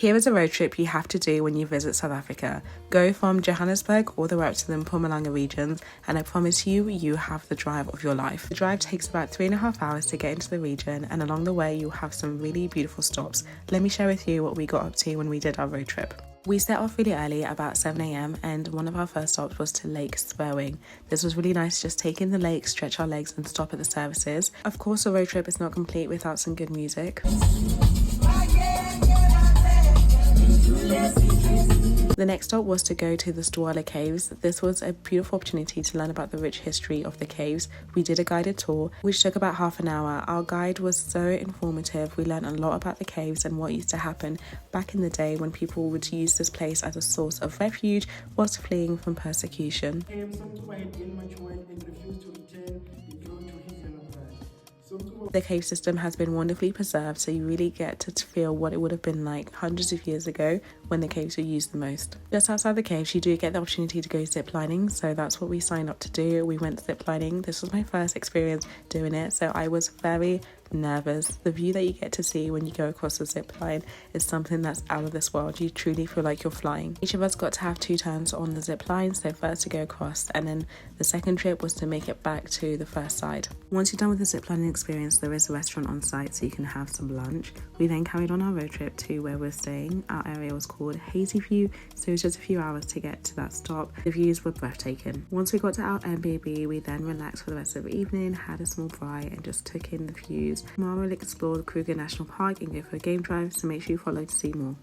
Here is a road trip you have to do when you visit South Africa. Go from Johannesburg all the way up to the Mpumalanga regions, and I promise you, you have the drive of your life. The drive takes about 3.5 hours to get into the region, and along the way you'll have some really beautiful stops. Let me share with you what we got up to when we did our road trip. We set off really early, about 7 a.m, and one of our first stops was to Lake Sperwing. This was really nice, just take in the lake, stretch our legs and stop at the services. Of course, a road trip is not complete without some good music. The next stop was to go to the STA Caves. This was a beautiful opportunity to learn about the rich history of the caves. We did a guided tour, which took about half an hour. Our guide was so informative. We learned a lot about the caves and what used to happen back in the day when people would use this place as a source of refuge whilst fleeing from persecution. The cave system has been wonderfully preserved, so you really get to feel what it would have been like hundreds of years ago when the caves were used the most. Just outside the caves, you do get the opportunity to go zip lining, so that's what we signed up to do. We went zip lining. This was my first experience doing it, so I was very nervous. The view that you get to see when you go across the zip line is something that's out of this world. You truly feel like you're flying. Each of us got to have 2 turns on the zip line, so first to go across, and then the second trip was to make it back to the first side. Once you're done with the zip lining experience, there is a restaurant on site so you can have some lunch. We then carried on our road trip to where we're staying. Our area was called Hazy View, so it was just a few hours to get to that stop. The views were breathtaking. Once we got to our Airbnb, we then relaxed for the rest of the evening, had a small fry and just took in the views. Tomorrow we'll explore Kruger National Park and go for a game drive, so make sure you follow to see more.